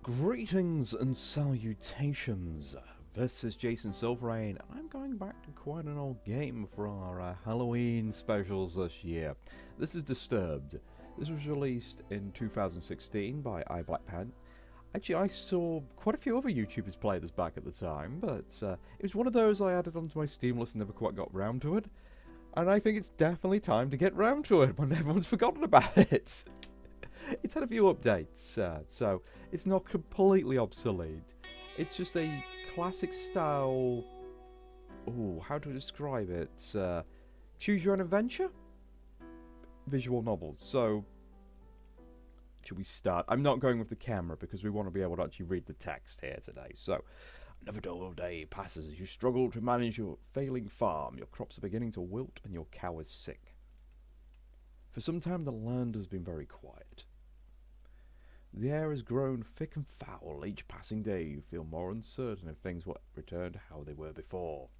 Greetings and salutations. This is Jason Silverain, and I'm going back to quite an old game for our Halloween specials this year. This is Disturbed. This was released in 2016 by iBlackpen. Actually, I saw quite a few other YouTubers play this back at the time, but it was one of those I added onto my Steam list and never quite got round to it. And I think it's definitely time to get round to it when everyone's forgotten about it. It's had a few updates, so it's not completely obsolete. It's just a classic style. Oh, how to describe it? Choose your own adventure visual novels. So, should we start? I'm not going with the camera because we want to be able to actually read the text here today. So, another dull day passes as you struggle to manage your failing farm. Your crops are beginning to wilt and your cow is sick. For some time, the land has been very quiet. The air has grown thick and foul. Each passing day you feel more uncertain if things will return to how they were before.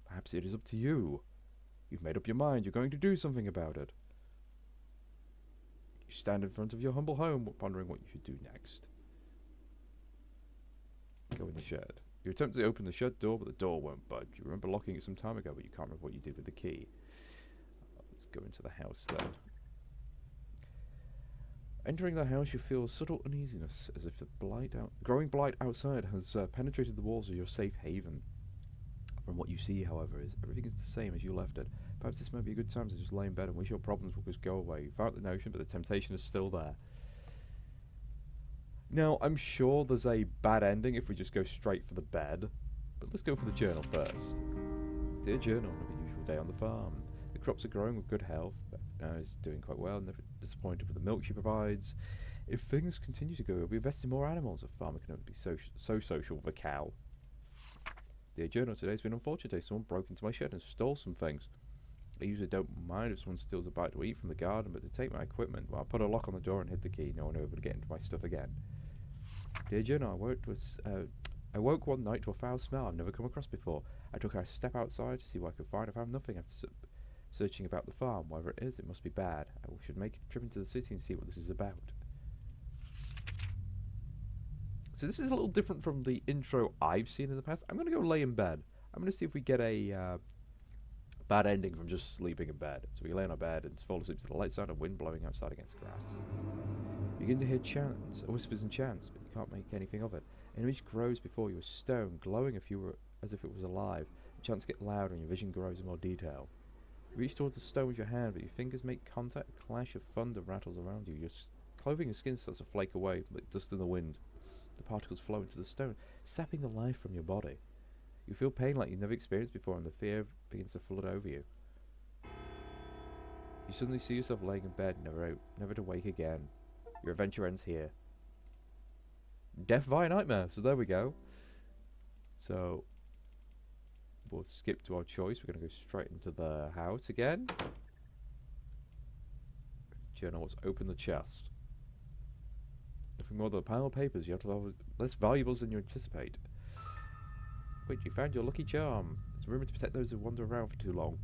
Perhaps it is up to you. You've made up your mind, you're going to do something about it. You stand in front of your humble home, pondering what you should do next. Go in the shed. You attempt to open the shed door, but the door won't budge. You remember locking it some time ago, but you can't remember what you did with the key. Let's go into the house then. Entering the house, you feel a subtle uneasiness, as if the growing blight outside has penetrated the walls of your safe haven. From what you see, however, is everything is the same as you left it. Perhaps this might be a good time to just lay in bed and wish your problems would just go away. You found the notion, but the temptation is still there. Now, I'm sure there's a bad ending if we just go straight for the bed, but let's go for the journal first. Dear Journal, another usual day on the farm. The crops are growing with good health. Beth is doing quite well, never disappointed with the milk she provides. If things continue to go, we'll be investing more animals. A farmer can only be so social with a cow. Dear Journal, today's been an unfortunate day. Someone broke into my shed and stole some things. I usually don't mind if someone steals a bite to eat from the garden, but to take my equipment, well, I put a lock on the door and hid the key. No one will be able to get into my stuff again. Dear Journal, I woke one night to a foul smell I've never come across before. I took a step outside to see what I could find. I found nothing after searching about the farm. Whatever it is, it must be bad. I should make a trip into the city and see what this is about. So this is a little different from the intro I've seen in the past. I'm going to go lay in bed. I'm going to see if we get a bad ending from just sleeping in bed. So we lay in our bed and fall asleep to the light sound of wind blowing outside against grass. You begin to hear chants, whispers and chants, but you can't make anything of it. An image grows before you, a stone, glowing as if it was alive. The chants get louder and your vision grows in more detail. You reach towards the stone with your hand, but your fingers make contact. A clash of thunder rattles around you. Your clothing and skin starts to flake away, like dust in the wind. The particles flow into the stone, sapping the life from your body. You feel pain like you've never experienced before, and the fear begins to flood over you. You suddenly see yourself laying in bed, never to wake again. Your adventure ends here. Death via nightmare. So there we go. So we'll skip to our choice. We're going to go straight into the house again. Journal, let's open the chest. Nothing more than a pile of papers. You have to have less valuables than you anticipate. Wait, you found your lucky charm. It's rumoured to protect those who wander around for too long.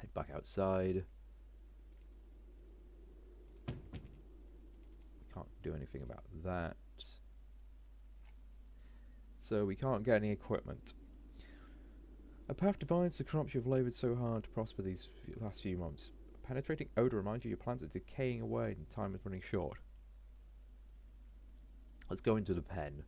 Head back outside. We can't do anything about that. So we can't get any equipment. A path divides the crops you've laboured so hard to prosper these last few months. A penetrating odour reminds you your plants are decaying away and time is running short. Let's go into the pen.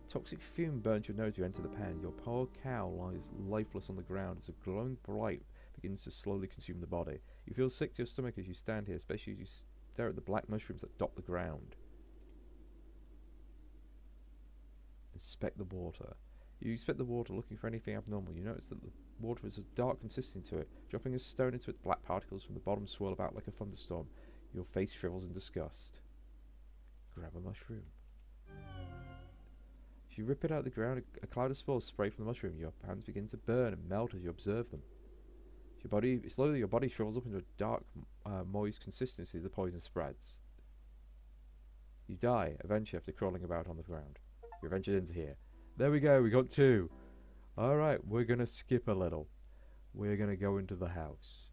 Toxic fume burns your nose as you enter the pen. Your poor cow lies lifeless on the ground as a glowing blight begins to slowly consume the body. You feel sick to your stomach as you stand here, especially as you stare at the black mushrooms that dot the ground. Inspect the water. You inspect the water looking for anything abnormal. You notice that the water has a dark consistency to it. Dropping a stone into it, black particles from the bottom swirl about like a thunderstorm. Your face shrivels in disgust. Grab a mushroom. As you rip it out of the ground, a cloud of spores spray from the mushroom. Your hands begin to burn and melt as you observe them. Slowly your body shrivels up into a dark, moist consistency as the poison spreads. You die, eventually, after crawling about on the ground. Your adventure ends here. There we go, we got 2. Alright, we're going to skip a little. We're going to go into the house.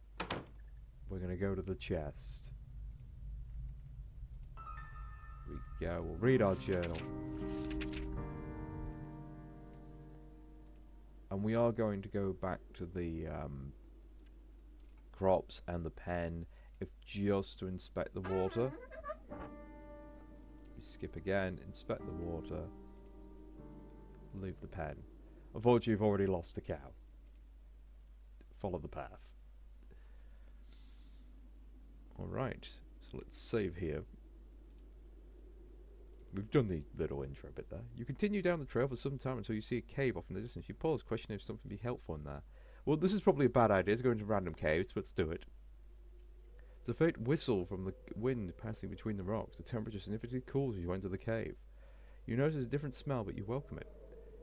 We're going to go to the chest. we go. We'll read our journal. And we are going to go back to the crops and the pen, if just to inspect the water. We skip again, inspect the water, leave the pen. Unfortunately, you've already lost the cow. Follow the path. Alright, so let's save here. We've done the little intro bit there. You continue down the trail for some time until you see a cave off in the distance. You pause, questioning if something would be helpful in there. Well, this is probably a bad idea to go into random caves, but let's do it. There's a faint whistle from the wind passing between the rocks. The temperature significantly cools as you enter the cave. You notice a different smell, but you welcome it,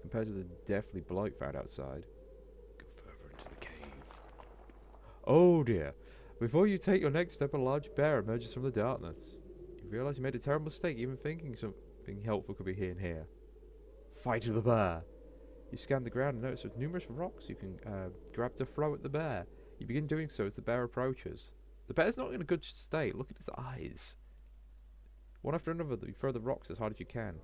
compared to the deathly blight found outside. Go further into the cave. Oh dear. Before you take your next step, a large bear emerges from the darkness. You realize you made a terrible mistake, even thinking something helpful could be hidden here. Fight with the bear. You scan the ground and notice there's numerous rocks you can grab to throw at the bear. You begin doing so as the bear approaches. The bear's not in a good state. Look at his eyes. One after another, you throw the rocks as hard as you can.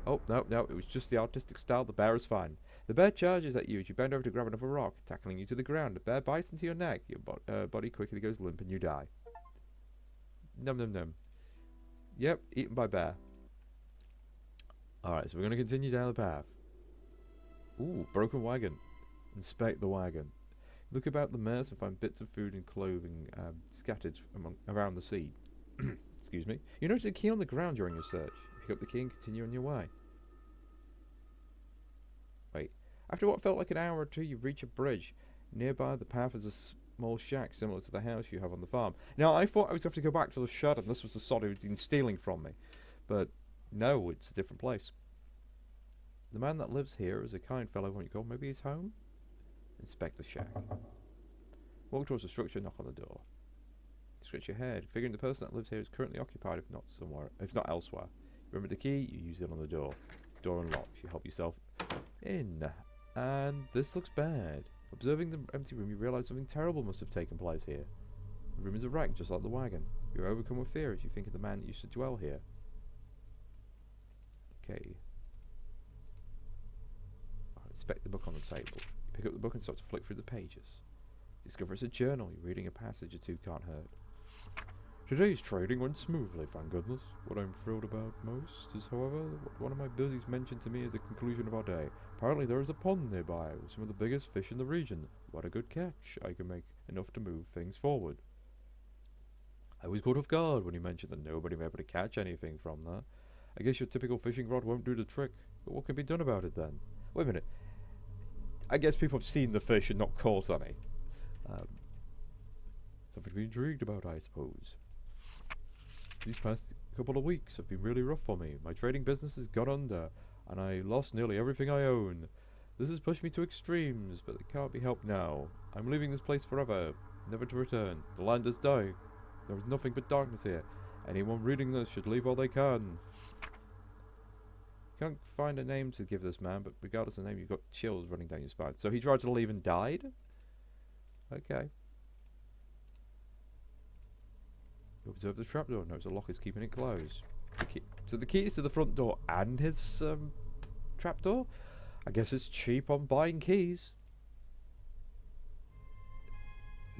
Oh, no, it was just the artistic style. The bear is fine. The bear charges at you as you bend over to grab another rock, tackling you to the ground. The bear bites into your neck. Your body quickly goes limp and you die. Num num num. Yep, eaten by bear. Alright, so we're going to continue down the path. Ooh, broken wagon. Inspect the wagon. Look about the mess and find bits of food and clothing scattered around the seat. Excuse me. You notice a key on the ground during your search. Pick up the key and continue on your way. Wait. After what felt like an hour or two, you reach a bridge. Nearby, the path is a small shack similar to the house you have on the farm. Now, I thought I was going to have to go back to the shed and this was the sod who'd been stealing from me. But no, it's a different place. The man that lives here is a kind fellow when you call. Maybe he's home? Inspect the shack. Walk towards the structure, knock on the door. Scratch your head, figuring the person that lives here is currently occupied, if not elsewhere. Remember the key, you use it on the door. Door unlocks, you help yourself in. And this looks bad. Observing the empty room, you realise something terrible must have taken place here. The room is a wreck, just like the wagon. You're overcome with fear as you think of the man that used to dwell here. Okay. Inspect the book on the table. You pick up the book and start to flick through the pages. Discover it's a journal. You're reading a passage or two can't hurt. Today's trading went smoothly, thank goodness. What I'm thrilled about most is, however, what one of my buddies mentioned to me as the conclusion of our day. Apparently there is a pond nearby with some of the biggest fish in the region. What a good catch. I can make enough to move things forward. I was caught off guard when he mentioned that nobody may be able to catch anything from that. I guess your typical fishing rod won't do the trick. But what can be done about it then? Wait a minute. I guess people have seen the fish and not caught any. Something to be intrigued about, I suppose. These past couple of weeks have been really rough for me. My trading business has gone under, and I lost nearly everything I own. This has pushed me to extremes, but it can't be helped now. I'm leaving this place forever, never to return. The land is dying. There is nothing but darkness here. Anyone reading this should leave while they can. Can't find a name to give this man, but regardless of the name, you've got chills running down your spine. So he tried to leave and died? Okay. You observe the trapdoor. Notice the lock is keeping it closed. So the key is to the front door and his trapdoor? I guess it's cheap on buying keys.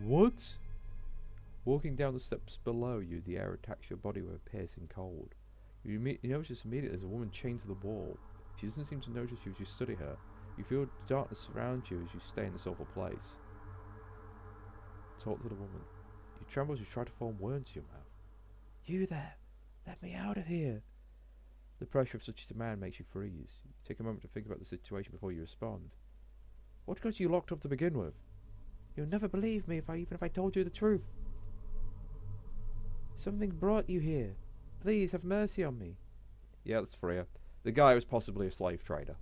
What? Walking down the steps below you, the air attacks your body with a piercing cold. You notice immediately there's a woman chained to the wall. She doesn't seem to notice you as you study her. You feel darkness surround you as you stay in this awful place. Talk to the woman. You tremble as you try to form words to your mouth. You there! Let me out of here! The pressure of such a demand makes you freeze. You take a moment to think about the situation before you respond. What got you locked up to begin with? You'll never believe me even if I told you the truth. Something brought you here. Please have mercy on me. Yeah, that's Freya. The guy was possibly a slave trader.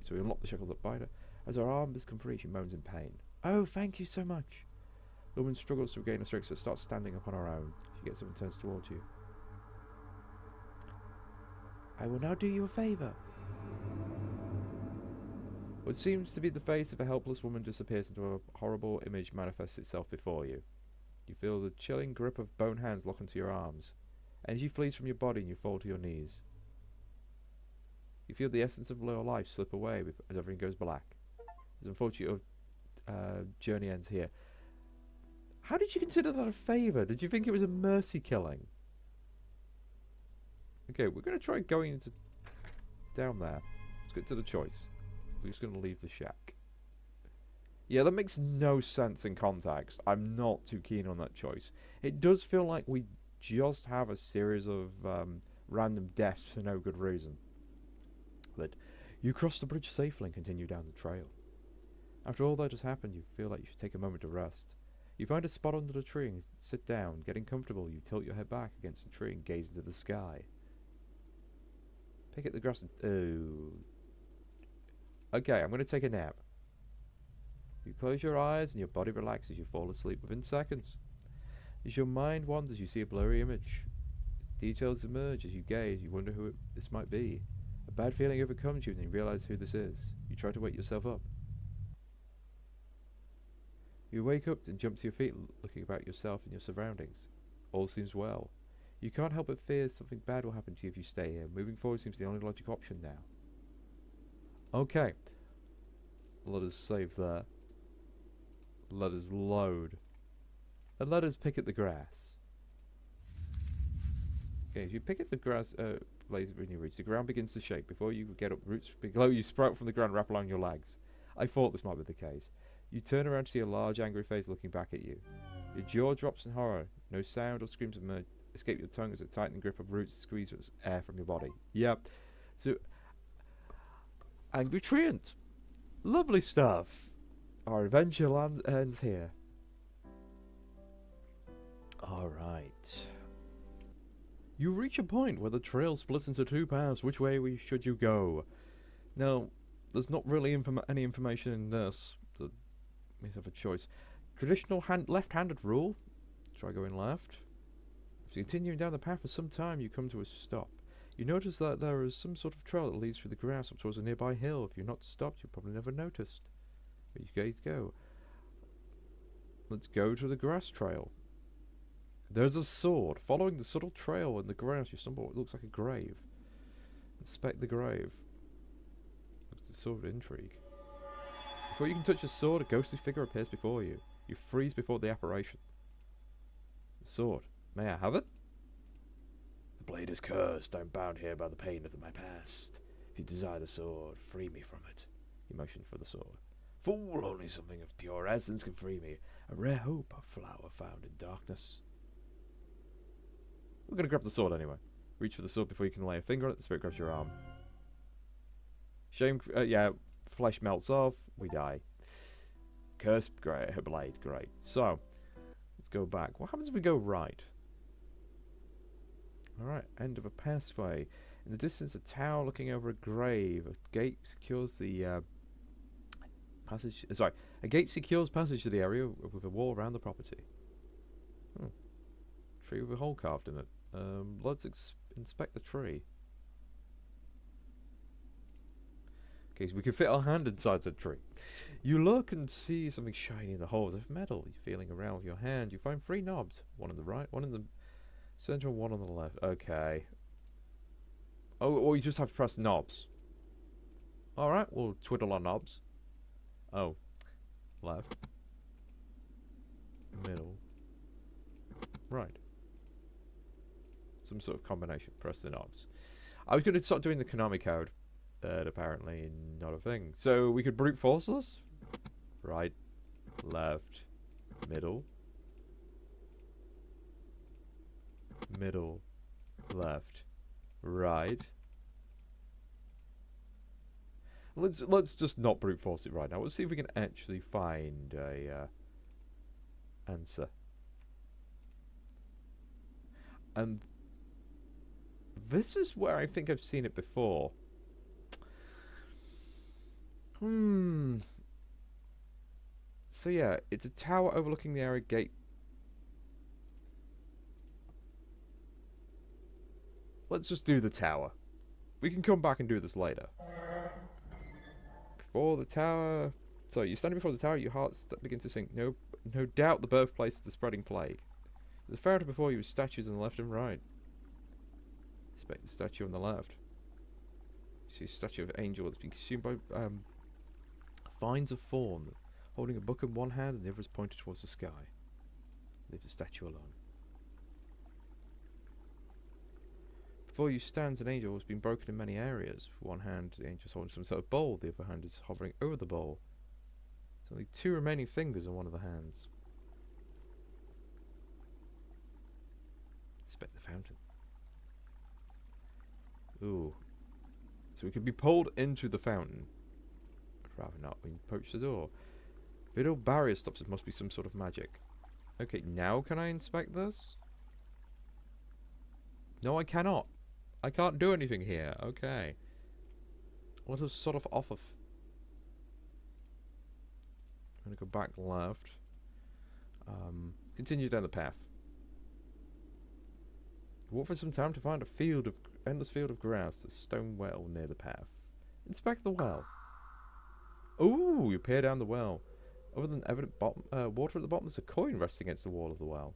So we unlock the shackles that bind her. As her arm has come free, she moans in pain. Oh, thank you so much. The woman struggles to regain her strength, so starts standing up on her own. She gets up and turns towards you. I will now do you a favour. What seems to be the face of a helpless woman disappears into a horrible image manifests itself before you. You feel the chilling grip of bone hands lock onto your arms. Energy flees from your body and you fall to your knees. You feel the essence of lower life slip away as everything goes black. As unfortunate journey ends here. How did you consider that a favour? Did you think it was a mercy killing? Okay, we're going to try going into down there. Let's get to the choice. We're just going to leave the shack. Yeah, that makes no sense in context. I'm not too keen on that choice. It does feel like we just have a series of random deaths for no good reason. But you cross the bridge safely and continue down the trail. After all that has happened, you feel like you should take a moment to rest. You find a spot under the tree and sit down. Getting comfortable, you tilt your head back against the tree and gaze into the sky. Pick at the grass and... Oh. Okay, I'm going to take a nap. You close your eyes and your body relaxes. You fall asleep within seconds. As your mind wanders, you see a blurry image. Details emerge as you gaze. You wonder who this might be. A bad feeling overcomes you and you realize who this is. You try to wake yourself up. You wake up and jump to your feet, looking about yourself and your surroundings. All seems well. You can't help but fear something bad will happen to you if you stay here. Moving forward seems the only logical option now. Okay. Let us save there. Let us load. And let us pick at the grass. Okay, if you pick at the grass, lays when you reach, the ground begins to shake. Before you get up, roots below you sprout from the ground, wrap along your legs. I thought this might be the case. You turn around to see a large, angry face looking back at you. Your jaw drops in horror. No sound or screams escape your tongue as a tightening grip of roots squeezes air from your body. Yep. So, angry treant. Lovely stuff. Our adventure ends here. Alright. You reach a point where the trail splits into two paths. Which way should you go? Now, there's not really any information in this. We have a choice. Traditional left-handed rule. Try going left. After continuing down the path for some time, you come to a stop. You notice that there is some sort of trail that leads through the grass up towards a nearby hill. If you're not stopped, you'll probably never noticed. Where you go. Let's go to the grass trail. There's a sword. Following the subtle trail in the grass, you stumble what looks like a grave. Inspect the grave. It's a sort of intrigue. Before you can touch the sword, a ghostly figure appears before you. You freeze before the apparition. The sword. May I have it? The blade is cursed. I'm bound here by the pain of my past. If you desire the sword, free me from it. You motion for the sword. Fool, only something of pure essence can free me. A rare hope, a flower found in darkness. We're going to grab the sword anyway. Reach for the sword before you can lay a finger on it. The spirit grabs your arm. Shame, yeah, flesh melts off. We die. Cursed blade, great. So, let's go back. What happens if we go right? Alright, end of a pathway. In the distance, a tower looking over a grave. A gate secures the passage. Sorry, a gate secures passage to the area with a wall around the property. Tree with a hole carved in it. Let's inspect the tree. Okay, so we can fit our hand inside the tree. You look and see something shiny in the holes of metal. You're feeling around with your hand. You find 3 knobs. One on the right, one in the center, and one on the left. Okay. Oh, or you just have to press knobs. Alright, we'll twiddle our knobs. Oh. Left. Middle. Right. Some sort of combination. Press the knobs. I was going to start doing the Konami code. But apparently not a thing. So we could brute force this? Right. Left. Middle. Middle. Left. Right. Let's just not brute force it right now. Let's see if we can actually find a answer. And this is where I think I've seen it before. So yeah, it's a tower overlooking the area gate. Let's just do the tower. We can come back and do this later. Before the tower... So, you're standing before the tower, your heart begins to sink. No no doubt the birthplace of the spreading plague. The fountain before you with statues on the left and right. Inspect the statue on the left. You see a statue of an angel that's been consumed by vines of thorn, holding a book in one hand and the other is pointed towards the sky. Leave the statue alone. Before you stands an angel who has been broken in many areas. For one hand, the angel is holding some sort of bowl, the other hand is hovering over the bowl. There's only 2 remaining fingers on one of the hands. Inspect the fountain. Ooh. So we could be pulled into the fountain. I'd rather not. We can approach the door. Vital barrier stops. It must be some sort of magic. Okay, now can I inspect this? No, I cannot. I can't do anything here. Okay. Let us sort of off of... I'm going to go back left. Continue down the path. Walk for some time to find a endless field of grass, a stone well near the path. Inspect the well. Ooh, you peer down the well. Other than evident water at the bottom, there's a coin resting against the wall of the well.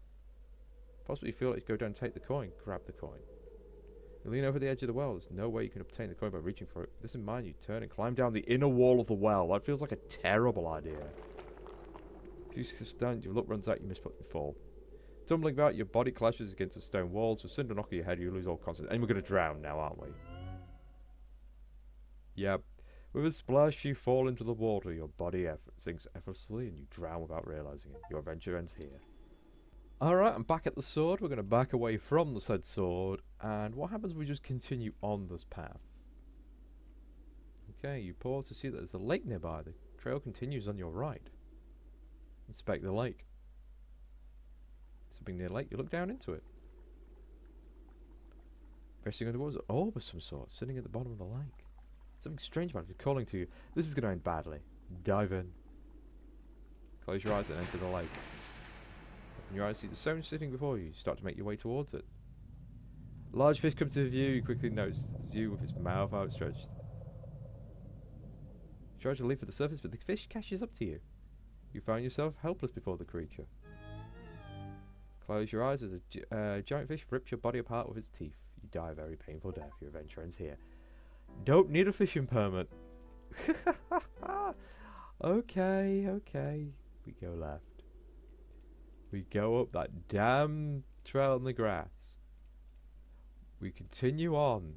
Possibly you feel like you go down and take the coin. Grab the coin. You lean over the edge of the well. There's no way you can obtain the coin by reaching for it. With this in mind, you turn and climb down the inner wall of the well. That feels like a terrible idea. If you stand, your luck runs out, you miss but you fall. Tumbling about, your body clashes against the stone walls. With a cinder knock of your head, you lose all consciousness. And we're going to drown now, aren't we? Yep. With a splash, you fall into the water. Your body sinks effortlessly, and you drown without realizing it. Your adventure ends here. Alright, I'm back at the sword. We're going to back away from the said sword. And what happens if we just continue on this path? Okay, you pause to see that there's a lake nearby. The trail continues on your right. Inspect the lake. Something near the lake, you look down into it. Resting under was an orb of some sort, sitting at the bottom of the lake. Something strange about it calling to you. This is going to end badly. Dive in. Close your eyes and enter the lake. Open your eyes, see the stone sitting before you. You start to make your way towards it. A large fish comes to view. You quickly notice you with its mouth outstretched. You try to leap for the surface, but the fish catches up to you. You find yourself helpless before the creature. Close your eyes as a giant fish rips your body apart with its teeth. You die a very painful death. Your adventure ends here. Don't need a fishing permit. Okay, okay. We go left. We go up that damn trail in the grass. We continue on.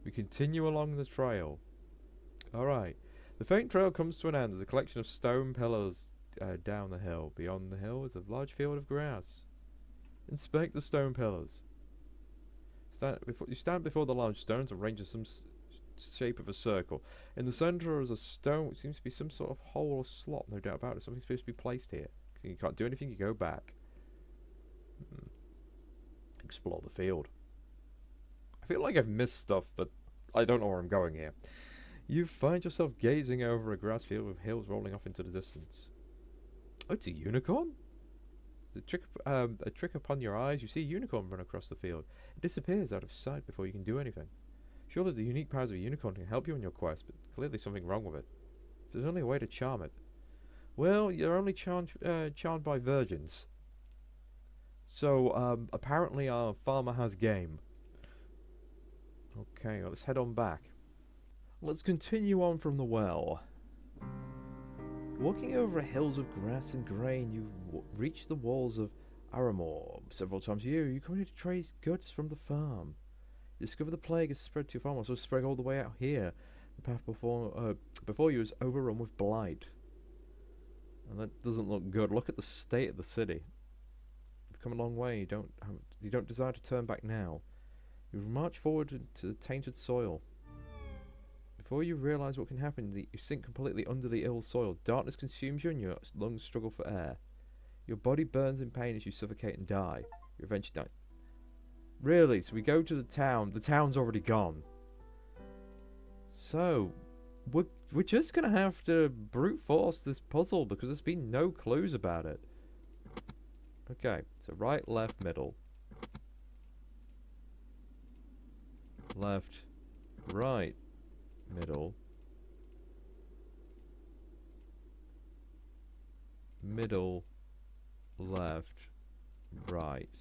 We continue along the trail. Alright. The faint trail comes to an end as a collection of stone pillars down the hill. Beyond the hill is a large field of grass. Inspect the stone pillars. You stand before the large stones arranged in some shape of a circle. In the centre is a stone which seems to be some sort of hole or slot, no doubt about it. Something's supposed to be placed here. You can't do anything, you go back. Explore the field. I feel like I've missed stuff, but I don't know where I'm going here. You find yourself gazing over a grass field with hills rolling off into the distance. Oh, it's a unicorn? A trick upon your eyes, you see a unicorn run across the field. It disappears out of sight before you can do anything. Surely the unique powers of a unicorn can help you on your quest, but clearly something wrong with it. There's only a way to charm it. Well, you're only charmed by virgins. So, apparently our farmer has game. Okay, let's head on back. Let's continue on from the well. Walking over hills of grass and grain, you reach the walls of Aramor. Several times a year, you come here to trace goods from the farm. You discover the plague has spread to your farm, also spread all the way out here. The path before you is overrun with blight. And that doesn't look good. Look at the state of the city. You've come a long way. You don't desire to turn back now. You march forward into the tainted soil. Before you realise what can happen, you sink completely under the ill soil. Darkness consumes you and your lungs struggle for air. Your body burns in pain as you suffocate and die. You eventually die. Really? So we go to the town. The town's already gone. So, we're just going to have to brute force this puzzle because there's been no clues about it. Okay, so right, left, middle. Left, right, middle. middle, left, right,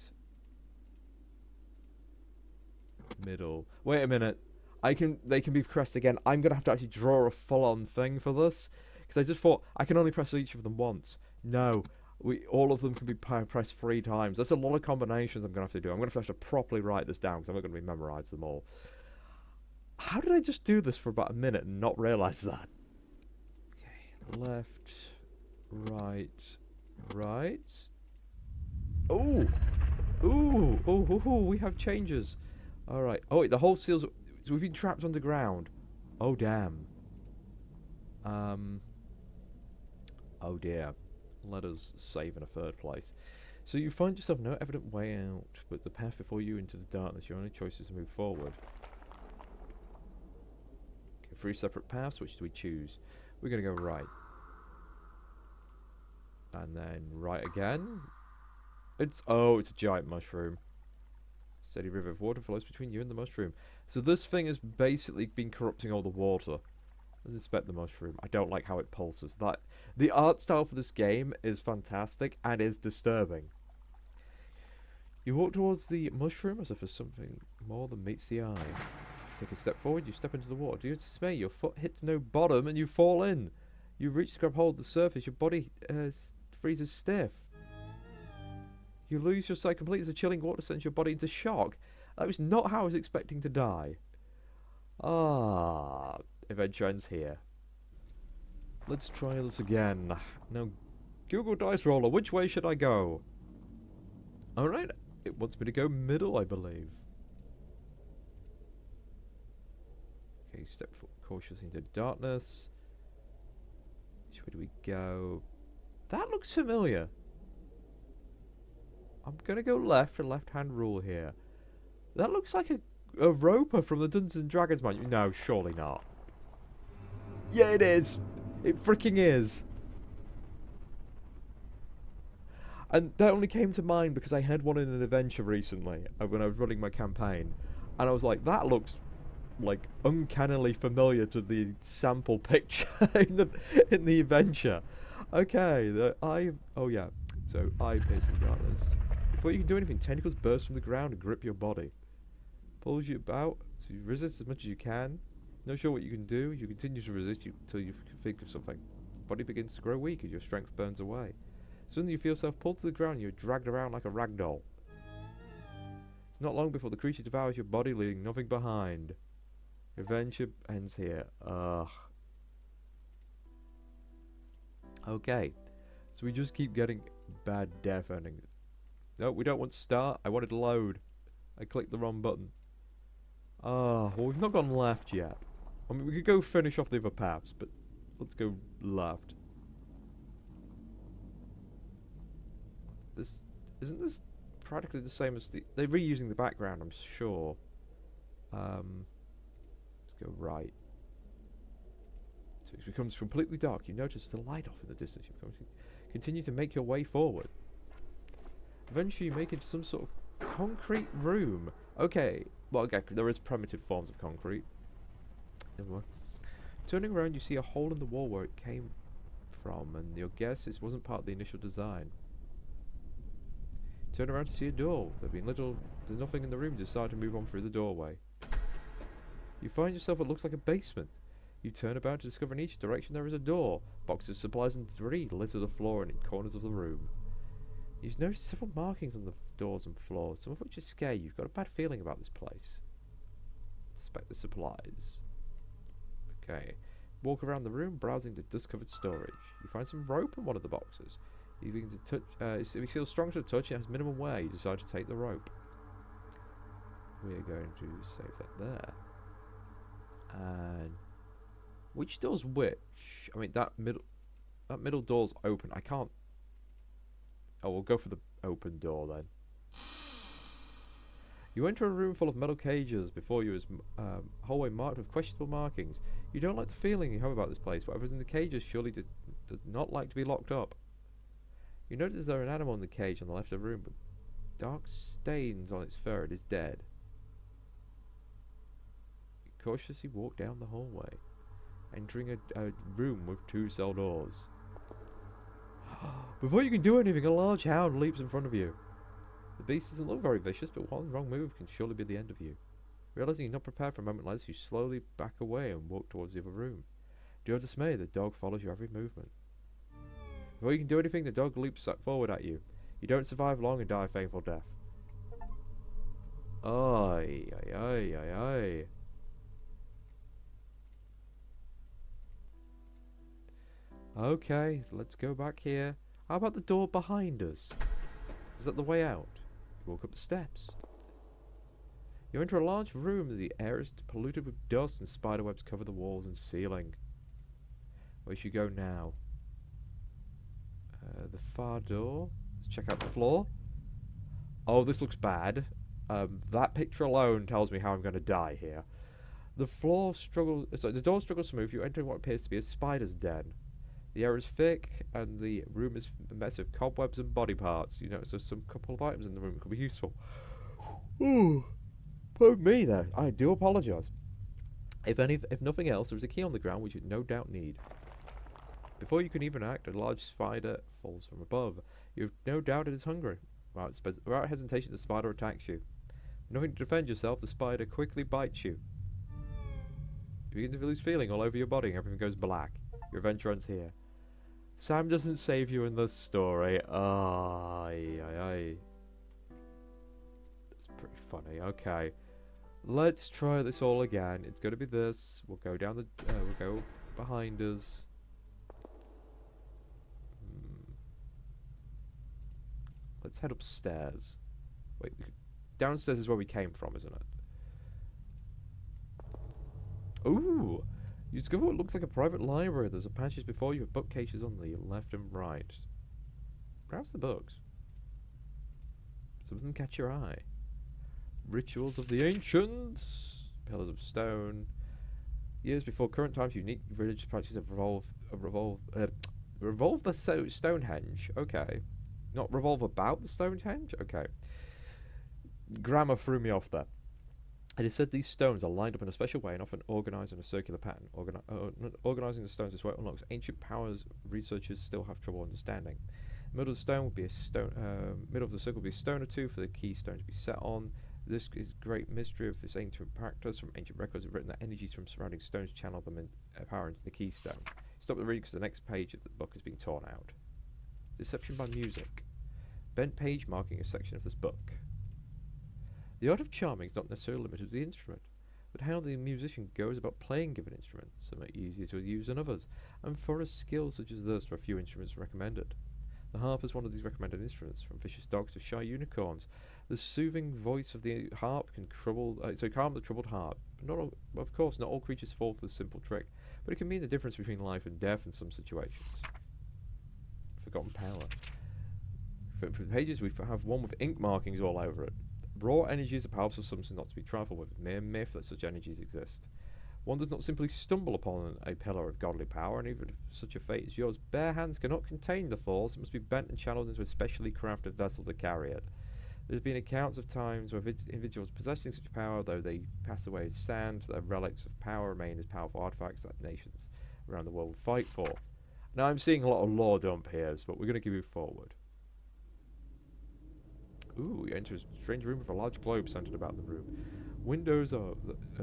middle. Wait a minute. They can be pressed again. I'm gonna have to actually draw a full-on thing for this, because I just thought I can only press each of them once. No, all of them can be pressed 3 times. That's a lot of combinations I'm gonna have to do. I'm gonna have to properly write this down, because I'm not gonna be memorize them all. How did I just do this for about a minute and not realize that? Okay, left, right, right. Oh, ooh, oh, we have changes. All right. Oh, wait, the whole seal's. So we've been trapped underground. Oh damn. Oh dear. Let us save in a 3rd place. So you find yourself no evident way out, but the path before you into the darkness. Your only choice is to move forward. Okay, 3 separate paths. Which do we choose? We're gonna go right. And then right again. It's a giant mushroom. Steady river of water flows between you and the mushroom. So this thing has basically been corrupting all the water. Let's inspect the mushroom. I don't like how it pulses. The art style for this game is fantastic and is disturbing. You walk towards the mushroom as if there's something more than meets the eye. Take a step forward, you step into the water. To your dismay, your foot hits no bottom and you fall in. You reach to grab hold of the surface, your body freezes stiff. You lose your sight completely as the chilling water sends your body into shock. That was not how I was expecting to die. Adventure ends here. Let's try this again. Now, Google Dice Roller, which way should I go? Alright, it wants me to go middle, I believe. Okay, step cautiously into darkness. Which way do we go? That looks familiar. I'm gonna go left for left-hand rule here. That looks like a roper from the Dungeons and Dragons manual. No, surely not. Yeah, it is. It freaking is. And that only came to mind because I had one in an adventure recently when I was running my campaign, and I was like, that looks like uncannily familiar to the sample picture in the adventure. Okay, oh yeah. So eye piercing darkness. Before you can do anything, tentacles burst from the ground and grip your body. Pulls you about, so you resist as much as you can. Not sure what you can do, you continue to resist until you think of something. Your body begins to grow weak as your strength burns away. Suddenly you feel yourself pulled to the ground and you're dragged around like a rag doll. It's not long before the creature devours your body, leaving nothing behind. Your adventure ends here. Ugh. Okay, so we just keep getting bad death endings. No, we don't want to start. I wanted to load. I clicked the wrong button. Well, we've not gone left yet. I mean, we could go finish off the other paths, but let's go left. Isn't this practically the same as they're reusing the background, I'm sure. Let's go right. So it becomes completely dark. You notice the light off in the distance. You continue to make your way forward. Eventually you make it to some sort of concrete room. Okay, well, okay, there is primitive forms of concrete. Turning around, you see a hole in the wall where it came from, and your guess is wasn't part of the initial design. Turn around to see a door. There's nothing in the room. You decide to move on through the doorway. You find yourself what looks like a basement. You turn about to discover in each direction there is a door. Boxes of supplies and debris litter the floor and in corners of the room. You notice several markings on the doors and floors, some of which scare you. You've got a bad feeling about this place. Inspect the supplies. Okay. Walk around the room, browsing the dust-covered storage. You find some rope in one of the boxes. You begin to touch. It feels strong to the touch and it has minimum wear. You decide to take the rope. We are going to save that there. And which door's which? I mean, that middle door's open. I can't. Oh, we'll go for the open door then. You enter a room full of metal cages. Before you is a hallway marked with questionable markings. You don't like the feeling you have about this place. Whatever's in the cages surely does not like to be locked up. You notice there is an animal in the cage on the left of the room, but dark stains on its fur. It is dead. You cautiously walk down the hallway, entering a room with 2 cell doors. Before you can do anything, a large hound leaps in front of you. The beast doesn't look very vicious, but one wrong move can surely be the end of you. Realizing you're not prepared for a moment like this, you slowly back away and walk towards the other room. To your dismay, the dog follows your every movement. Before you can do anything, the dog leaps forward at you. You don't survive long and die a painful death. Ay, ay, ay, ay, ay. Okay, let's go back here. How about the door behind us? Is that the way out? You walk up the steps. You enter a large room. The air is polluted with dust and spiderwebs cover the walls and ceiling. Where should you go now? The far door. Let's check out the floor. Oh, this looks bad. That picture alone tells me how I'm going to die here. The door struggles to move. You enter what appears to be a spider's den. The air is thick, and the room is a mess of cobwebs and body parts. You notice there's some couple of items in the room that could be useful. Ooh, pardon me there. I do apologise. If nothing else, there is a key on the ground which you no doubt need. Before you can even act, a large spider falls from above. You have no doubt it is hungry. Without hesitation, the spider attacks you. With nothing to defend yourself, the spider quickly bites you. You begin to lose feeling all over your body, and everything goes black. Your adventure ends here. Sam doesn't save you in this story. Ay, ay, ay. That's pretty funny. Okay. Let's try this all again. It's going to be this. We'll go down the... we'll go behind us. Let's head upstairs. Wait, downstairs is where we came from, isn't it? Ooh! You discover what looks like a private library. There's a passage before you with bookcases on the left and right. Browse the books. Some of them catch your eye. Rituals of the Ancients. Pillars of Stone. Years before current times, unique religious practices have revolved the Stonehenge. Okay. Not revolve about the Stonehenge? Okay. Grammar threw me off there. It is said these stones are lined up in a special way and often organised in a circular pattern. Organising the stones this way unlocks ancient powers researchers still have trouble understanding. Middle of the stone would be a stone. Middle of the circle would be a stone or two for the key stone to be set on. This is great mystery of this ancient practice. From ancient records, have written that energies from surrounding stones channel them in power into the keystone. Stop the reading because the next page of the book has been torn out. Deception by music. Bent page marking a section of this book. The art of charming is not necessarily limited to the instrument, but how the musician goes about playing given instrument. Some are easier to use than others, and for a skill such as this, there are few instruments recommended. The harp is one of these recommended instruments, from vicious dogs to shy unicorns. The soothing voice of the harp can calm the troubled heart. But of course, not all creatures fall for this simple trick, but it can mean the difference between life and death in some situations. Forgotten power. For the pages, we have one with ink markings all over it. Raw energy is a powerful substance not to be trifled with. Mere myth that such energies exist. One does not simply stumble upon a pillar of godly power, and even if such a fate is yours, bare hands cannot contain the force. It must be bent and channeled into a specially crafted vessel to carry it. There have been accounts of times where individuals possessing such power, though they pass away as sand, their relics of power remain as powerful artifacts that nations around the world fight for. Now I'm seeing a lot of lore dump here, but we're going to move forward. Ooh, you enter a strange room with a large globe centered about the room.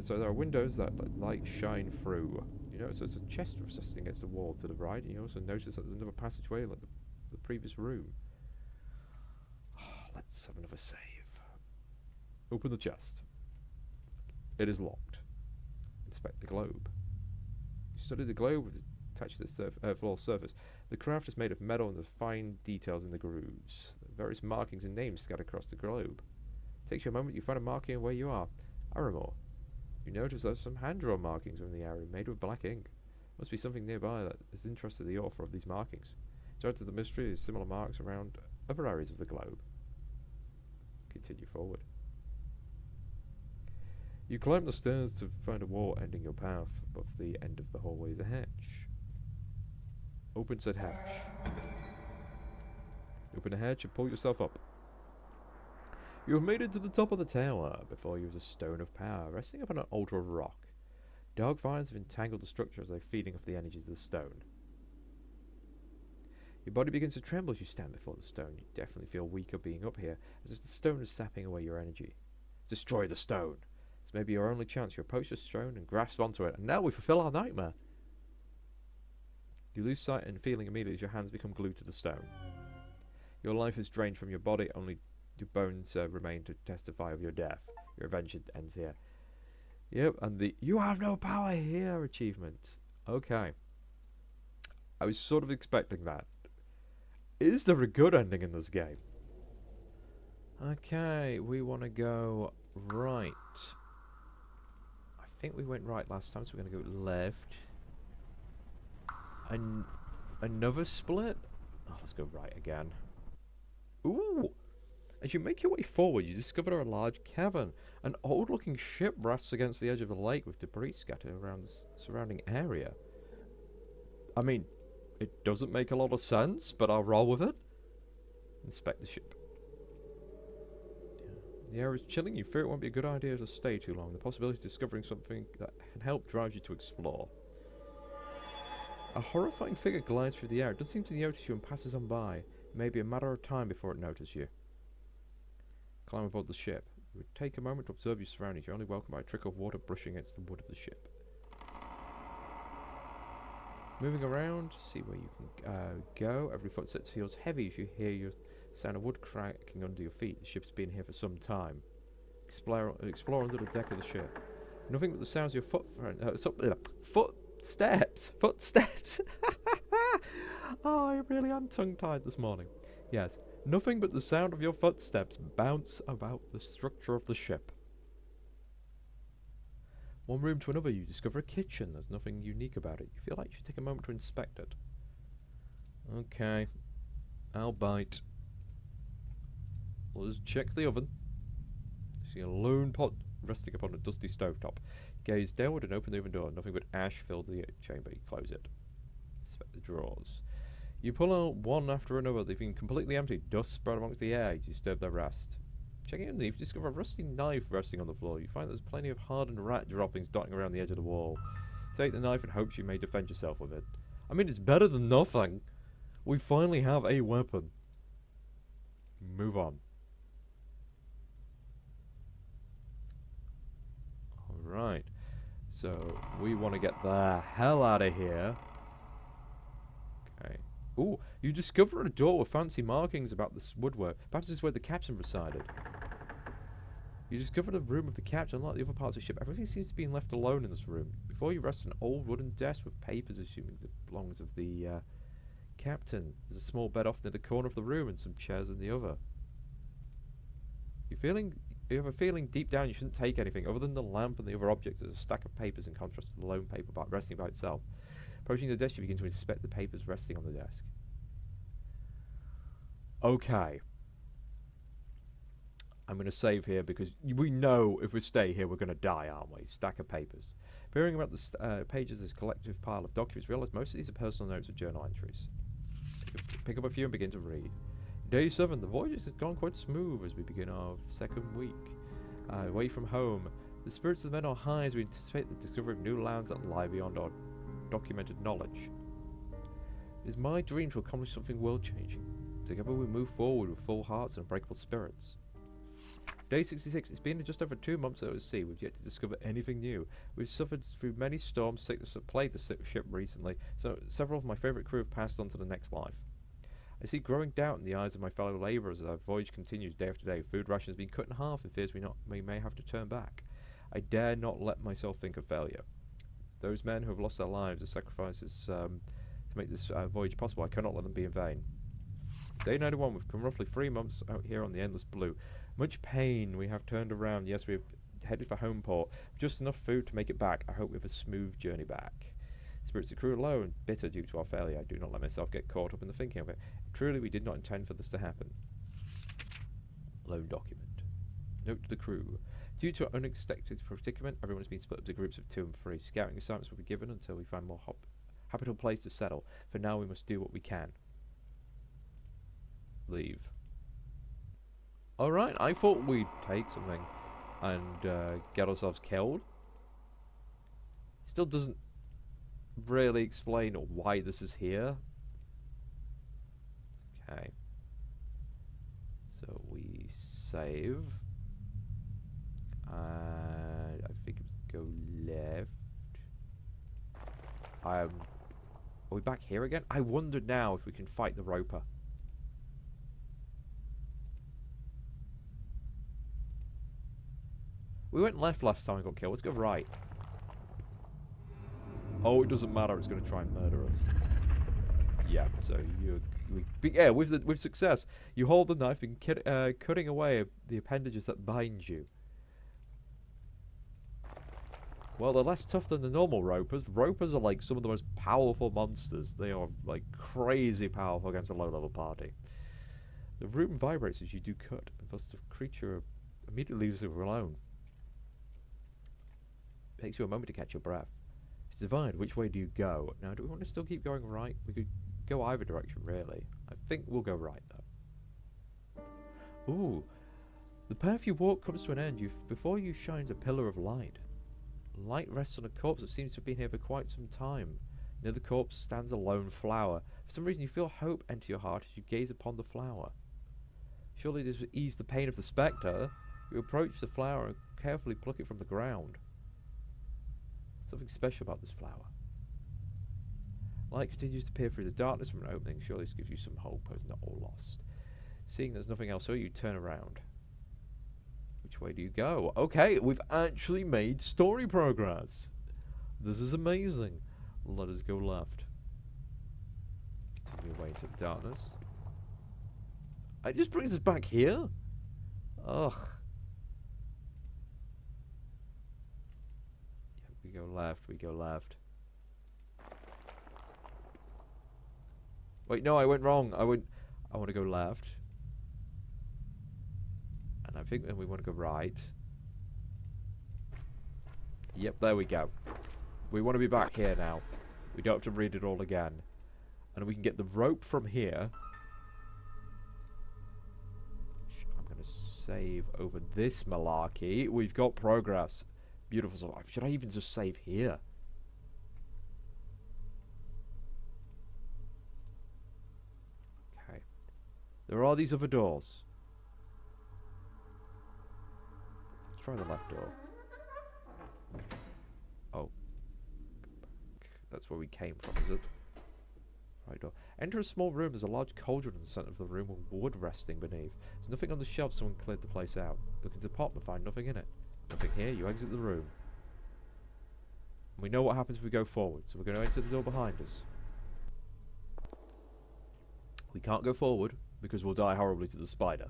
So there are windows that light shine through. You notice there's a chest recessing against the wall to the right, and you also notice that there's another passageway like the previous room. Let's have another save. Open the chest. It is locked. Inspect the globe. You study the globe attached to the floor surface. The craft is made of metal and there's fine details in the grooves. Various markings and names scattered across the globe. Takes you a moment, you find a marking where you are. Aramore. You notice there's some hand-drawn markings in the area made with black ink. Must be something nearby that has interested the author of these markings. To add to the mystery is similar marks around other areas of the globe. Continue forward. You climb the stairs to find a wall ending your path. Above the end of the hallway is a hatch. Open said hatch. Open a hatch and pull yourself up. You have made it to the top of the tower. Before you is a stone of power, resting upon an altar of rock. Dark vines have entangled the structure as they're feeding off the energies of the stone. Your body begins to tremble as you stand before the stone. You definitely feel weaker being up here, as if the stone is sapping away your energy. Destroy the stone. This may be your only chance. You approach the stone and grasp onto it, and now we fulfill our nightmare. You lose sight and feeling immediately as your hands become glued to the stone. Your life is drained from your body, only your bones remain to testify of your death. Your adventure ends here. Yep, and the "You have no power here" achievement. Okay. I was sort of expecting that. Is there a good ending in this game? Okay, we want to go right. I think we went right last time, so we're going to go left. Another split? Oh, let's go right again. Ooh! As you make your way forward, you discover a large cavern. An old-looking ship rests against the edge of the lake with debris scattered around the surrounding area. I mean, it doesn't make a lot of sense, but I'll roll with it. Inspect the ship. The air is chilling. You fear it won't be a good idea to stay too long. The possibility of discovering something that can help drives you to explore. A horrifying figure glides through the air. It doesn't seem to notice you and passes on by. It may be a matter of time before it notices you. Climb aboard the ship. You would take a moment to observe your surroundings. You're only welcomed by a trickle of water brushing against the wood of the ship. Moving around, see where you can go. Every footstep feels heavy as you hear your sound of wood cracking under your feet. The ship's been here for some time. Explore under the deck of the ship. Nothing but the sounds of your footsteps. Footsteps. Oh, I really am tongue-tied this morning. Yes, nothing but the sound of your footsteps bounce about the structure of the ship. One room to another, you discover a kitchen. There's nothing unique about it. You feel like you should take a moment to inspect it. Okay. I'll bite. Let's check the oven. You see a lone pot resting upon a dusty stovetop. Gaze downward and open the oven door. Nothing but ash filled the chamber. You close it. Inspect the drawers. You pull out one after another. They've been completely empty. Dust spread amongst the air. You disturb their rest. Checking underneath, you discover a rusty knife resting on the floor. You find there's plenty of hardened rat droppings dotting around the edge of the wall. Take the knife and hopes you may defend yourself with it. I mean, it's better than nothing. We finally have a weapon. Move on. Alright. So, we want to get the hell out of here. Okay. Ooh, you discover a door with fancy markings about this woodwork. Perhaps this is where the captain resided. You discover the room of the captain. Unlike the other parts of the ship, everything seems to be left alone in this room. Before you rests an old wooden desk with papers, assuming it belongs of the captain. There's a small bed off near the corner of the room and some chairs in the other. You have a feeling deep down you shouldn't take anything other than the lamp and the other objects. There's a stack of papers in contrast to the lone paper resting by itself. Approaching the desk, you begin to inspect the papers resting on the desk. Okay. I'm going to save here because we know if we stay here we're going to die, aren't we? Stack of papers. Peering about the pages of this collective pile of documents, realize most of these are personal notes or journal entries. Pick up a few and begin to read. Day 7. The voyage has gone quite smooth as we begin our second week. Away from home. The spirits of the men are high as we anticipate the discovery of new lands that lie beyond our documented knowledge. It is my dream to accomplish something world-changing. Together we move forward with full hearts and unbreakable spirits. Day 66. It's been just over 2 months out at sea. We've yet to discover anything new. We've suffered through many storms, sickness that plagued the ship recently, so several of my favourite crew have passed on to the next life. I see growing doubt in the eyes of my fellow labourers as our voyage continues day after day. Food rations have been cut in half and fears we may have to turn back. I dare not let myself think of failure. Those men who have lost their lives as sacrifices to make this voyage possible, I cannot let them be in vain. Day 91. We've come roughly 3 months out here on the endless blue. Much pain. We have turned around. Yes, we've headed for home port. Just enough food to make it back. I hope we have a smooth journey back. Spirits of the crew are low and bitter due to our failure. I do not let myself get caught up in the thinking of it. Truly, we did not intend for this to happen. Loan document. Note to the crew. Due to an unexpected predicament, everyone has been split into groups of 2 and 3. Scouting assignments will be given until we find more habitable place to settle. For now, we must do what we can. Leave. Alright, I thought we'd take something and get ourselves killed. Still doesn't really explain why this is here. Okay. So we save. And I think it's go left. Are we back here again? I wonder now if we can fight the roper. We went left last time we got killed. Let's go right. Oh, it doesn't matter. It's going to try and murder us. Yeah, so with success, you hold the knife and cutting away the appendages that bind you. Well, they're less tough than the normal ropers. Ropers are like some of the most powerful monsters. They are like crazy powerful against a low-level party. The room vibrates as you do cut, and thus the creature immediately leaves you alone. It takes you a moment to catch your breath. It's divided. Which way do you go? Now, do we want to still keep going right? We could go either direction, really. I think we'll go right, though. Ooh. The path you walk comes to an end. Before you shines a pillar of light. Light rests on a corpse that seems to have been here for quite some time. Near the corpse stands a lone flower. For some reason you feel hope enter your heart as you gaze upon the flower. Surely this will ease the pain of the spectre. You approach the flower and carefully pluck it from the ground. Something special about this flower. Light continues to peer through the darkness from an opening. Surely this gives you some hope, it's not all lost. Seeing there's nothing else, so you turn around. Which way do you go? Okay, we've actually made story progress. This is amazing. Let us go left. Continue away into the darkness. It just brings us back here? Ugh. Yeah, we go left, we go left. Wait, no, I went wrong. I want to go left. I think then we want to go right. Yep, there we go. We want to be back here now. We don't have to read it all again. And we can get the rope from here. I'm going to save over this malarkey. We've got progress. Beautiful stuff. Should I even just save here? Okay. There are these other doors. Try the left door. Oh. That's where we came from, is it? Right door. Enter a small room. There's a large cauldron in the center of the room with wood resting beneath. There's nothing on the shelf. Someone cleared the place out. Look into the pot but find nothing in it. Nothing here. You exit the room. And we know what happens if we go forward, so we're going to enter the door behind us. We can't go forward because we'll die horribly to the spider.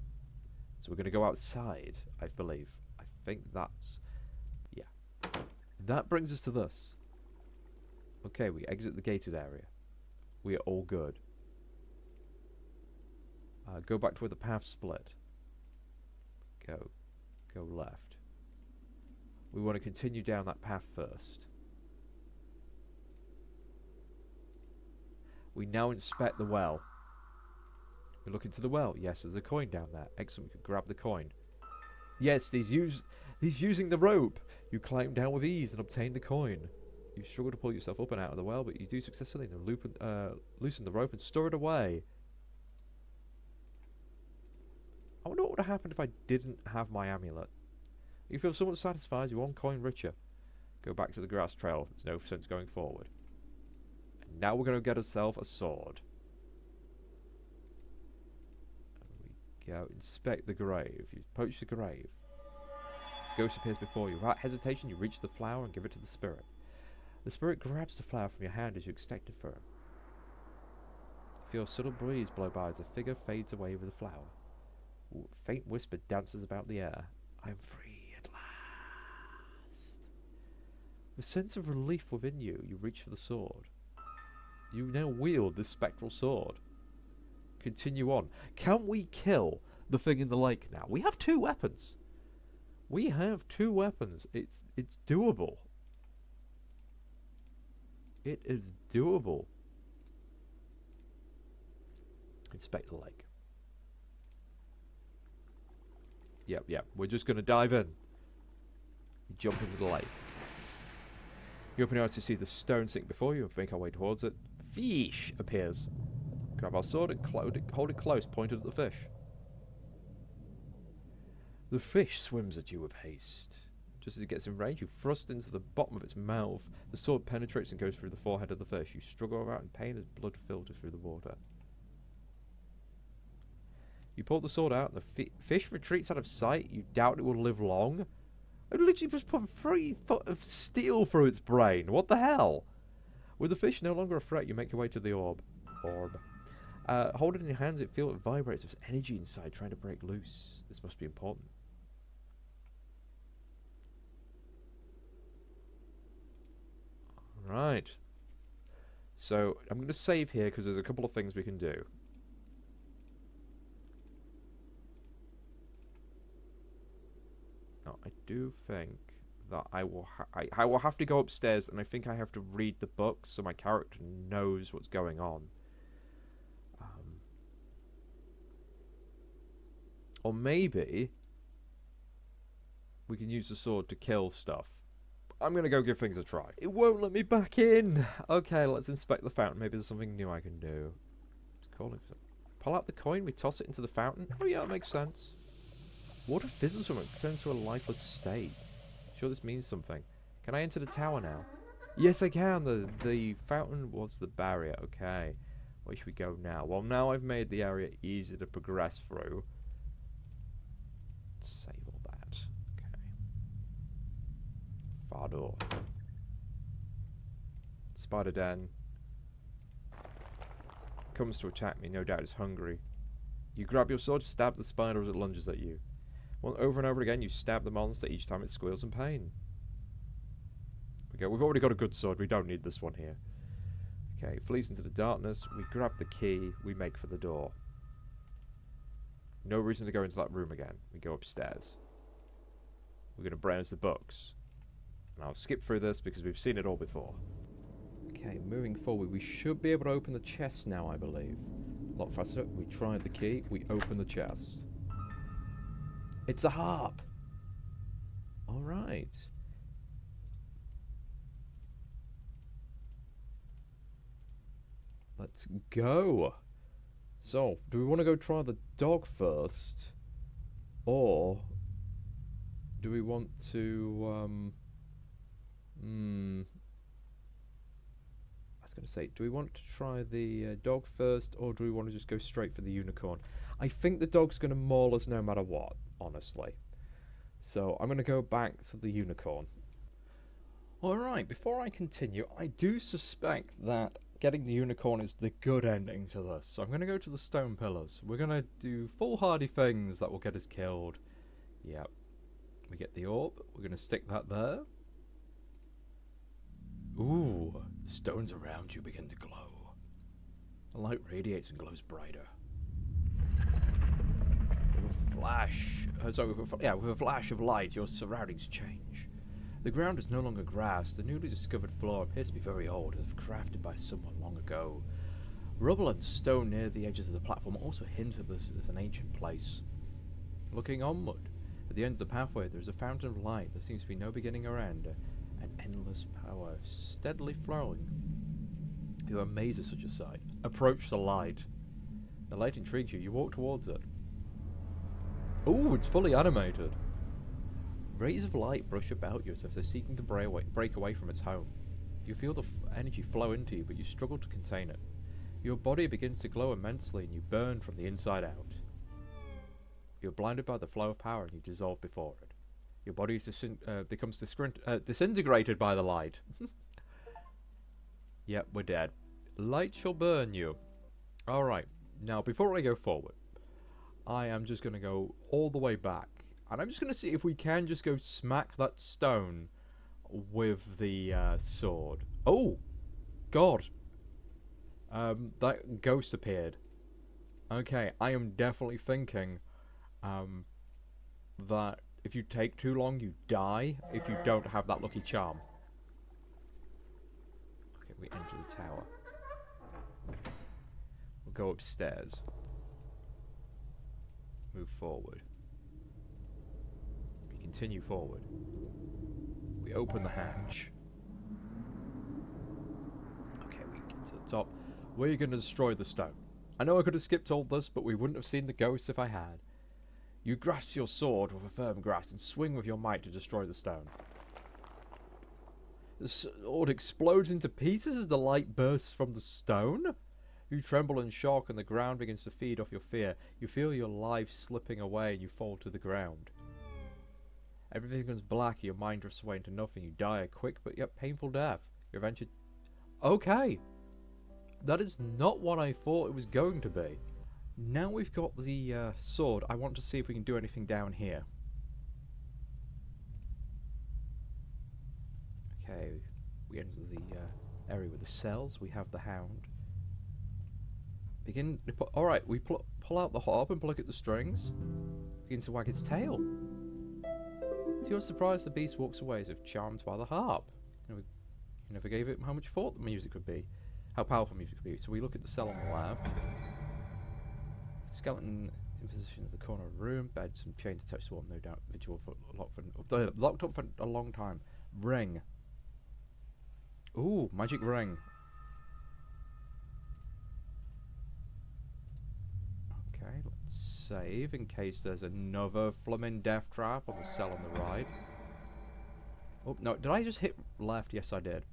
So we're going to go outside, I believe. I think that's... yeah. That brings us to this. Okay, we exit the gated area. We are all good. Go back to where the path split. Go left. We want to continue down that path first. We now inspect the well. We look into the well. Yes, there's a coin down there. Excellent, we can grab the coin. Yes, he's using the rope. You climb down with ease and obtain the coin. You struggle to pull yourself up and out of the well, but you do successfully. Now loosen the rope and store it away. I wonder what would have happened if I didn't have my amulet. You feel somewhat satisfied. You're one coin richer. Go back to the grass trail. There's no sense going forward. And now we're going to get ourselves a sword. And we go inspect the grave. You approach the grave. The ghost appears before you. Without hesitation, you reach the flower and give it to the spirit. The spirit grabs the flower from your hand as you extend it for him. You feel a subtle breeze blow by as the figure fades away with the flower. Ooh, a faint whisper dances about the air. I am free at last. With a sense of relief within you, you reach for the sword. You now wield this spectral sword. Continue on. Can we kill the thing in the lake now? We have 2 weapons. We have 2 weapons. It's doable. It is doable. Inspect the lake. Yep. We're just going to dive in. You jump into the lake. You open your eyes to see the stone sink before you and make our way towards it. Fish appears. Grab our sword and hold it close, pointed at the fish. The fish swims at you with haste. Just as it gets in range, you thrust into the bottom of its mouth. The sword penetrates and goes through the forehead of the fish. You struggle about in pain as blood filters through the water. You pull the sword out, and the fish retreats out of sight. You doubt it will live long. I literally just put 3 foot of steel through its brain. What the hell? With the fish no longer a threat, you make your way to the orb. Hold it in your hands, feel it vibrates. There's energy inside trying to break loose. This must be important. Right. So, I'm going to save here because there's a couple of things we can do. Now, I do think that I will have to go upstairs, and I think I have to read the books so my character knows what's going on. Or maybe we can use the sword to kill stuff. I'm going to go give things a try. It won't let me back in. Okay, let's inspect the fountain. Maybe there's something new I can do. It's calling for something. Pull out the coin, we toss it into the fountain. Oh yeah, that makes sense. Water fizzles from it, turns to a lifeless state. Sure, this means something. Can I enter the tower now? Yes, I can. The fountain was the barrier. Okay. Where should we go now? Well, now I've made the area easy to progress through. Save all that. Okay. Far door. Spider den. Comes to attack me. No doubt it's hungry. You grab your sword, stab the spider as it lunges at you. Well, over and over again, you stab the monster each time it squeals in pain. Okay, we've already got a good sword. We don't need this one here. Okay, it flees into the darkness. We grab the key. We make for the door. No reason to go into that room again. We go upstairs. We're going to browse the books. And I'll skip through this because we've seen it all before. Okay, moving forward, we should be able to open the chest now, I believe. A lot faster. We tried the key. We open the chest. It's a harp! Alright. Let's go. So, do we want to go try the dog first? Or do we want to, I was going to say, do we want to try the dog first, or do we want to just go straight for the unicorn? I think the dog's going to maul us no matter what, honestly. So, I'm going to go back to the unicorn. Alright, before I continue, I do suspect that getting the unicorn is the good ending to this. So I'm going to go to the stone pillars. We're going to do foolhardy things that will get us killed. Yep. We get the orb. We're going to stick that there. Ooh, the stones around you begin to glow. The light radiates and glows brighter. With a flash, with a flash of light, your surroundings change. The ground is no longer grass. The newly discovered floor appears to be very old, as if crafted by someone long ago. Rubble and stone near the edges of the platform also hint at this as an ancient place. Looking onward, at the end of the pathway there is a fountain of light. There seems to be no beginning or end, an endless power steadily flowing. You are amazed at such a sight. Approach the light. The light intrigues you. You walk towards it. Ooh, it's fully animated. Rays of light brush about you as if they're seeking to break away from its home. You feel the energy flow into you, but you struggle to contain it. Your body begins to glow immensely and you burn from the inside out. You're blinded by the flow of power and you dissolve before it. Your body becomes disintegrated by the light. Yep, we're dead. Light shall burn you. Alright, now before I go forward, I am just going to go all the way back. And I'm just going to see if we can just go smack that stone with the sword. Oh! God! That ghost appeared. Okay, I am definitely thinking that if you take too long, you die if you don't have that lucky charm. Okay, we enter the tower. We'll go upstairs. Move forward. Continue forward. We open the hatch. Okay, we get to the top. We're going to destroy the stone. I know I could have skipped all this, but we wouldn't have seen the ghosts if I had. You grasp your sword with a firm grasp and swing with your might to destroy the stone. The sword explodes into pieces as the light bursts from the stone. You tremble in shock and the ground begins to feed off your fear. You feel your life slipping away and you fall to the ground. Everything goes black, your mind drifts away into nothing. You die a quick but yet painful death. Your adventure... Okay! That is not what I thought it was going to be. Now we've got the sword, I want to see if we can do anything down here. Okay, we enter the area with the cells. We have the hound. Alright, we pull out the harp and pluck at the strings. Begins to wag its tail. To your surprise, the beast walks away as if charmed by the harp. You never gave it how much thought the music would be. How powerful music could be. So we look at the cell on the left. Skeleton in position at the corner of the room. Bed, some chains attached to one, no doubt. Vigil for locked up for a long time. Ring. Ooh, magic ring. Okay, let's save in case there's another flaming death trap on the cell on the right. Oh, no, did I just hit left? Yes, I did.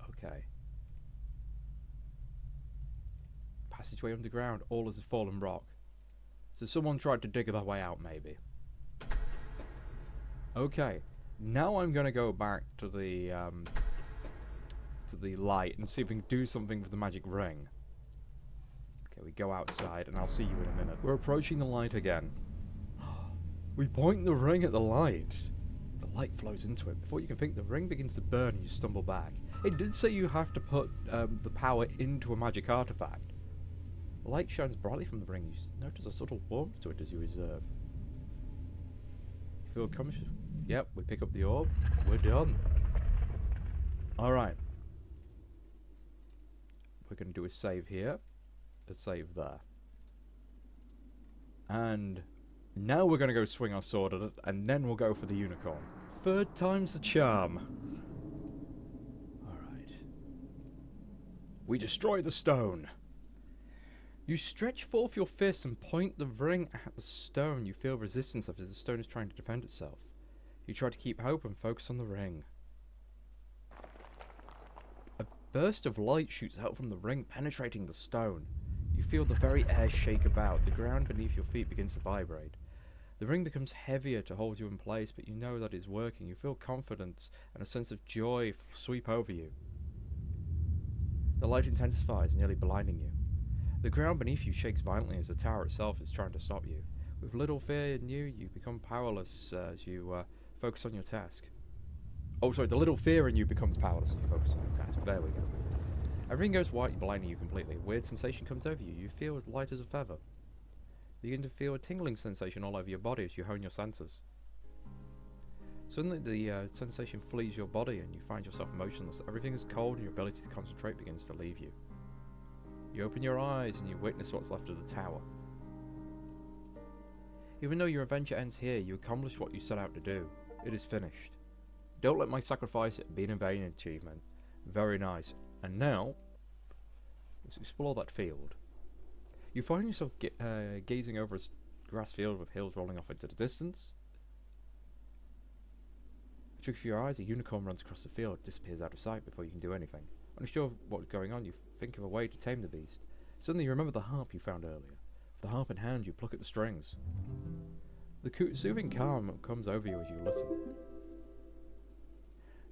Okay. Passageway underground, all is a fallen rock. So someone tried to dig their way out, maybe. Okay, now I'm gonna go back to the light and see if we can do something with the magic ring. Okay, we go outside and I'll see you in a minute. We're approaching the light again. We point the ring at the light. The light flows into it. Before you can think, the ring begins to burn and you stumble back. It did say you have to put the power into a magic artifact. The light shines brightly from the ring. You notice a subtle warmth to it as you observe. You feel conscious? Yep, we pick up the orb. We're done. Alright. We're going to do a save here. A save there. And now we're going to go swing our sword at it, and then we'll go for the unicorn. Third time's the charm. Alright. We destroy the stone. You stretch forth your fist and point the ring at the stone. You feel resistance as the stone is trying to defend itself. You try to keep hope and focus on the ring. A burst of light shoots out from the ring, penetrating the stone. You feel the very air shake about. The ground beneath your feet begins to vibrate. The ring becomes heavier to hold you in place, but you know that it's working. You feel confidence and a sense of joy sweep over you. The light intensifies, nearly blinding you. The ground beneath you shakes violently as the tower itself is trying to stop you. With little fear in you, you become powerless as you focus on your task. Oh, sorry, the little fear in you becomes powerless as you focus on your task. There we go. Everything goes white, blinding you completely. A weird sensation comes over you. You feel as light as a feather. You begin to feel a tingling sensation all over your body as you hone your senses. Suddenly, the sensation flees your body and you find yourself motionless. Everything is cold and your ability to concentrate begins to leave you. You open your eyes and you witness what's left of the tower. Even though your adventure ends here, you accomplished what you set out to do. It is finished. Don't let my sacrifice be in vain achievement. Very nice. And now, let's explore that field. You find yourself gazing over a grass field with hills rolling off into the distance. A trick for your eyes, a unicorn runs across the field, disappears out of sight before you can do anything. Unsure of what's going on, you think of a way to tame the beast. Suddenly you remember the harp you found earlier. With the harp in hand, you pluck at the strings. The soothing calm comes over you as you listen.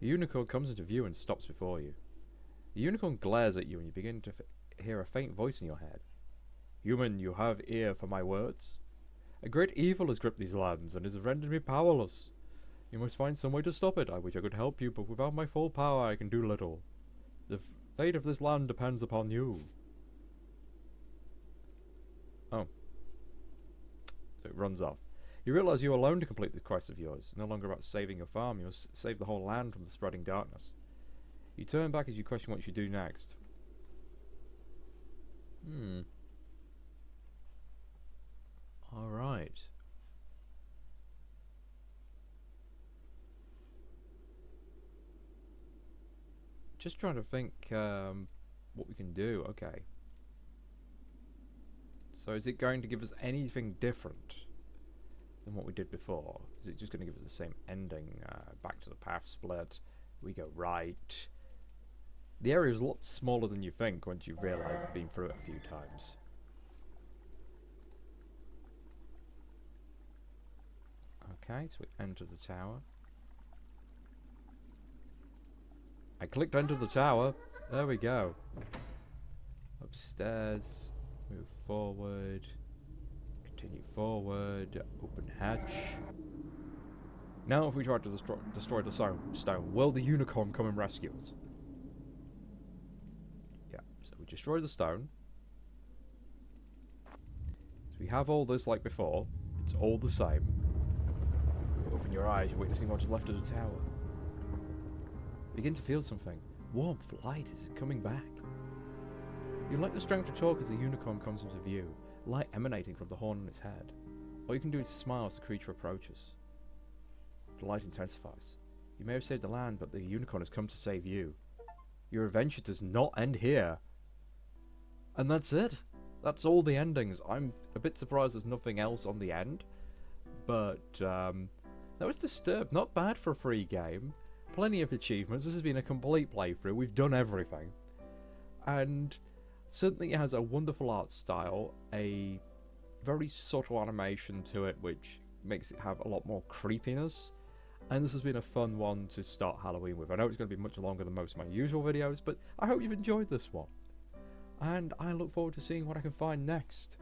A unicorn comes into view and stops before you. The unicorn glares at you and you begin to hear a faint voice in your head. Human, you have ear for my words? A great evil has gripped these lands and has rendered me powerless. You must find some way to stop it. I wish I could help you, but without my full power I can do little. The fate of this land depends upon you. Oh. So it runs off. You realise you're alone to complete this quest of yours. It's no longer about saving your farm, you must save the whole land from the spreading darkness. You turn back as you question what you should do next. Alright. Just trying to think what we can do. Okay. So is it going to give us anything different than what we did before? Is it just going to give us the same ending? Back to the path split. We go right. The area is a lot smaller than you think once you realise you've been through it a few times. Okay, so we enter the tower. I clicked enter the tower. There we go. Upstairs. Move forward. Continue forward. Open hatch. Now if we try to destroy the stone, will the unicorn come and rescue us? Yeah, so we destroy the stone. So we have all this like before. It's all the same. Open your eyes, you're witnessing what is left of the tower. Begin to feel something. Warmth, light is coming back. You lack the strength to talk as the unicorn comes into view, light emanating from the horn on its head. All you can do is smile as the creature approaches. The light intensifies. You may have saved the land, but the unicorn has come to save you. Your adventure does not end here. And that's it. That's all the endings. I'm a bit surprised there's nothing else on the end. But, that was Disturbed. Not bad for a free game. Plenty of achievements. This has been a complete playthrough. We've done everything. And certainly it has a wonderful art style. A very subtle animation to it, which makes it have a lot more creepiness. And this has been a fun one to start Halloween with. I know it's going to be much longer than most of my usual videos, but I hope you've enjoyed this one. And I look forward to seeing what I can find next.